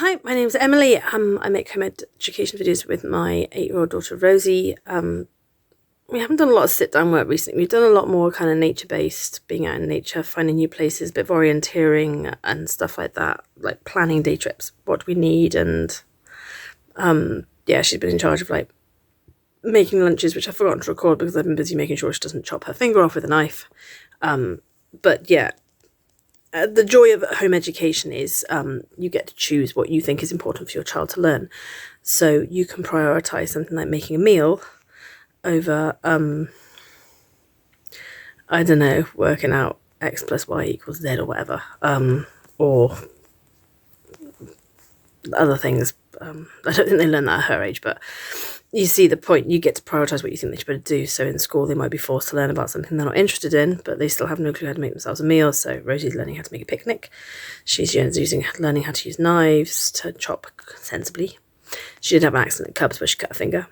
Hi, my name's Emily. I make home education videos with my 8-year-old daughter Rosie. We haven't done a lot of sit-down work recently. We've done a lot more kind of nature-based, being out in nature, finding new places, a bit of orienteering and stuff like that, like planning day trips, what we need, and yeah, she's been in charge of like making lunches, which I've forgotten to record because I've been busy making sure she doesn't chop her finger off with a knife. But yeah. The joy of home education is you get to choose what you think is important for your child to learn. So you can prioritise something like making a meal over, I don't know, working out X plus Y equals Z or whatever, or other things. I don't think they learn that at her age, but you see the point. You get to prioritise what you think they should better do. So in school, they might be forced to learn about something they're not interested in, but they still have no clue how to make themselves a meal. So Rosie's learning how to make a picnic. She's learning how to use knives to chop sensibly. She did have an accident at Cubs where she cut a finger.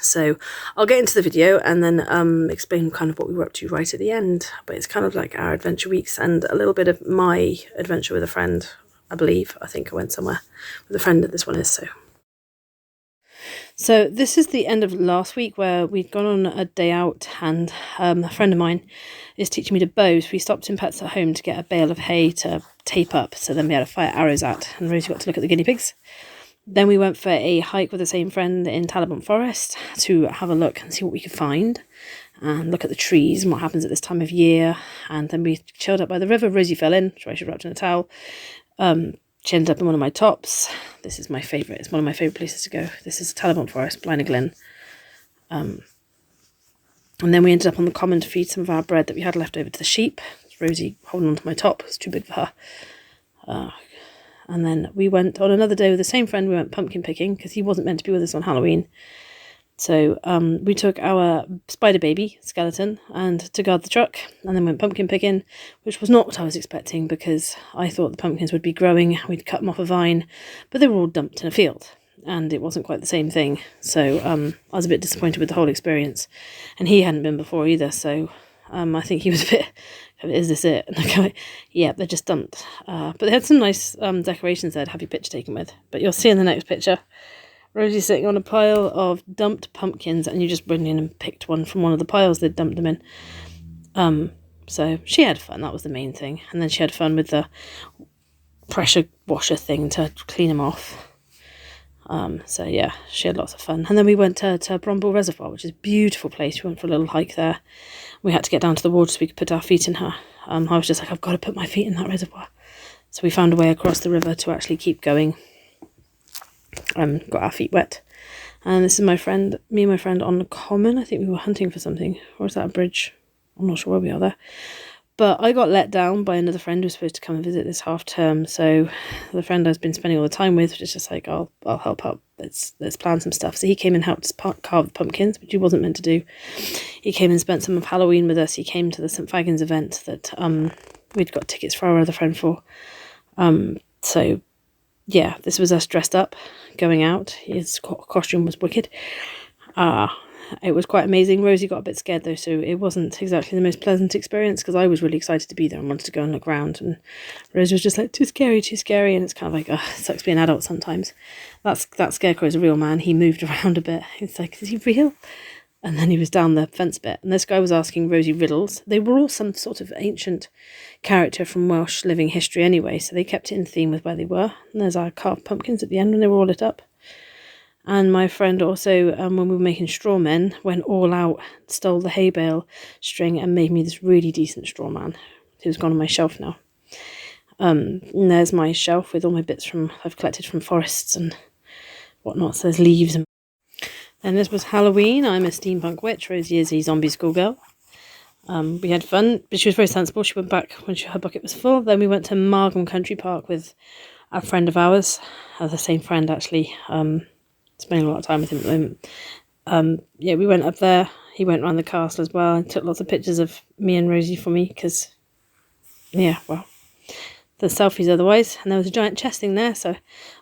So I'll get into the video and then explain kind of what we were up to right at the end. But it's kind of like our adventure weeks and a little bit of my adventure with a friend, I believe. I think I went somewhere with a friend that this one is, So this is the end of last week where we'd gone on a day out and a friend of mine is teaching me to bow. So we stopped in Pets at Home to get a bale of hay to tape up so then we had to fire arrows at, and Rosie got to look at the guinea pigs. Then we went for a hike with the same friend in Talabont Forest to have a look and see what we could find and look at the trees and what happens at this time of year. And then we chilled up by the river. Rosie fell in, so I should wrapped in a towel. She ended up in one of my tops. This is my favourite. It's one of my favourite places to go. This is Talabont Forest, Blaenau Glen. And then we ended up on the common to feed some of our bread that we had left over to the sheep. Rosie holding on to my top. It's too big for her. And then we went on another day with the same friend. We went pumpkin picking because he wasn't meant to be with us on Halloween. So we took our spider baby skeleton and to guard the truck, and then went pumpkin picking, which was not what I was expecting because I thought the pumpkins would be growing. We'd cut them off a vine, but they were all dumped in a field and it wasn't quite the same thing. So I was a bit disappointed with the whole experience, and he hadn't been before either. So I think he was a bit, is this it? And I go, yeah, they're just dumped. But they had some nice decorations there to have your picture taken with. But you'll see in the next picture, Rosie's sitting on a pile of dumped pumpkins, and you just went in and picked one from one of the piles they'd dumped them in. So she had fun, that was the main thing. And then she had fun with the pressure washer thing to clean them off. So yeah, she had lots of fun. And then we went to Bromble Reservoir, which is a beautiful place. We went for a little hike there. We had to get down to the water so we could put our feet in her. I was just like, I've got to put my feet in that reservoir. So we found a way across the river to actually keep going. Got our feet wet. And this is me and my friend on the common. I think we were hunting for something. Or is that a bridge? I'm not sure where we are there. But I got let down by another friend who was supposed to come and visit this half term. So the friend I've been spending all the time with was just like, I'll help out. Let's plan some stuff. So he came and helped us carve the pumpkins, which he wasn't meant to do. He came and spent some of Halloween with us. He came to the St Fagans event that we'd got tickets for our other friend for. So yeah, this was us dressed up, going out. His costume was wicked. It was quite amazing. Rosie got a bit scared though, so it wasn't exactly the most pleasant experience because I was really excited to be there and wanted to go and look around, and Rosie was just like, too scary, and it's kind of like, oh, it sucks being an adult sometimes. That scarecrow is a real man. He moved around a bit. It's like, is he real? And then he was down the fence bit, and this guy was asking Rosie riddles. They were all some sort of ancient character from Welsh living history anyway, so they kept it in theme with where they were. And there's our carved pumpkins at the end when they were all lit up. And my friend also, when we were making straw men, went all out, stole the hay bale string and made me this really decent straw man. Who's gone on my shelf now. And there's my shelf with all my bits I've collected from forests and whatnot. So there's leaves. And this was Halloween. I'm a steampunk witch. Rosie is a zombie schoolgirl. We had fun, but she was very sensible. She went back when her bucket was full. Then we went to Margam Country Park with a friend of ours, the same friend actually. Spending a lot of time with him at the moment. Yeah, we went up there. He went around the castle as well and took lots of pictures of me and Rosie for me because, yeah, well, the selfies otherwise. And there was a giant chess thing there, so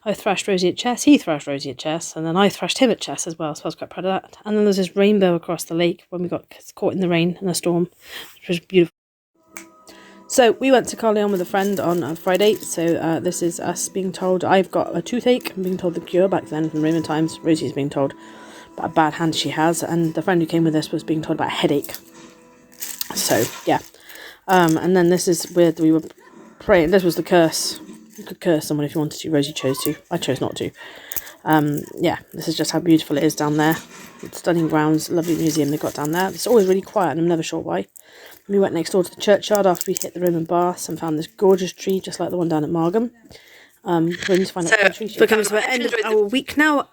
I thrashed Rosie at chess, he thrashed Rosie at chess, and then I thrashed him at chess as well, so I was quite proud of that. And then there was this rainbow across the lake when we got caught in the rain and the storm, which was beautiful. So we went to Caerleon with a friend on Friday, so this is us being told I've got a toothache. I'm being told the cure back then from Roman times. Rosie's being told about a bad hand she has, and the friend who came with us was being told about a headache. So, yeah. And then this is where we were praying. This was the curse. You could curse someone if you wanted to. Rosie chose to. I chose not to. Yeah, this is just how beautiful it is down there. It's stunning grounds, lovely museum they've got down there. It's always really quiet, and I'm never sure why. We went next door to the churchyard after we hit the Roman baths and found this gorgeous tree, just like the one down at Margam. We need to find out the tree. So we're coming to the end of our week now.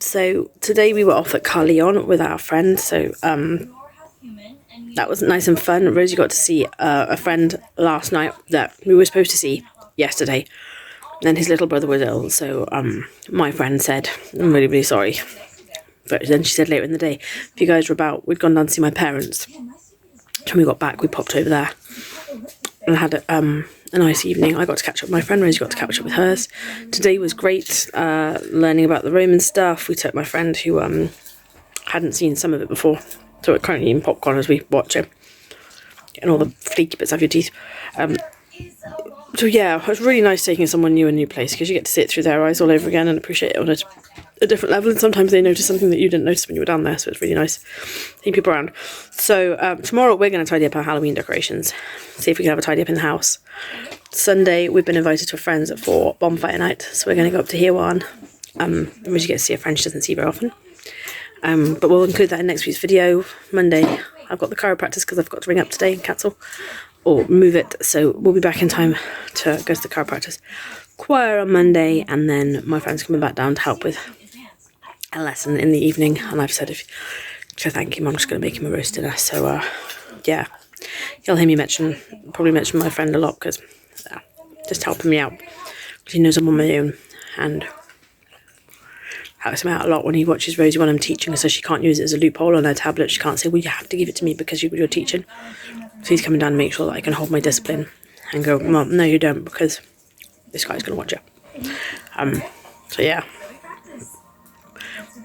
So today we were off at Caerleon with our friend. So that was nice and fun. Rosie got to see a friend last night that we were supposed to see yesterday. And his little brother was ill. So my friend said, I'm really, really sorry. But then she said later in the day, if you guys were about, we'd gone down to see my parents. When we got back, we popped over there and had a nice evening. I got to catch up with my friend. Rosie got to catch up with hers. Today was great, learning about the Roman stuff. We took my friend who hadn't seen some of it before, so we're currently eating popcorn as we watch it, getting all the flaky bits out of your teeth. So yeah, it was really nice taking someone new a new place because you get to see it through their eyes all over again and appreciate it on a different level, and sometimes they notice something that you didn't notice when you were down there, so it's really nice seeing people around. So tomorrow we're going to tidy up our Halloween decorations, see if we can have a tidy up in the house. Sunday we've been invited to a friend's for bonfire night, so we're going to go up to Hirwan. We should get to see a friend she doesn't see very often, but we'll include that in next week's video. Monday I've got the chiropractors because I've got to ring up today and cancel or move it, so we'll be back in time to go to the chiropractors. Choir on Monday, and then my friend's coming back down to help with a lesson in the evening, and I've said to thank him, I'm just going to make him a roast dinner. So yeah, you'll hear me probably mention my friend a lot because just helping me out, because he knows I'm on my own and helps him out a lot when he watches Rosie when I'm teaching, so she can't use it as a loophole on her tablet. She can't say, well, you have to give it to me because you're teaching. So he's coming down to make sure that I can hold my discipline and go, Mum, no you don't, because this guy's going to watch it. So yeah,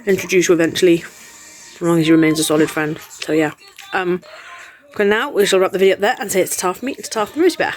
introduce you eventually, as long as he remains a solid friend. So yeah, for now we shall wrap the video up there and say it's ta from me, it's ta from Rosie Bear.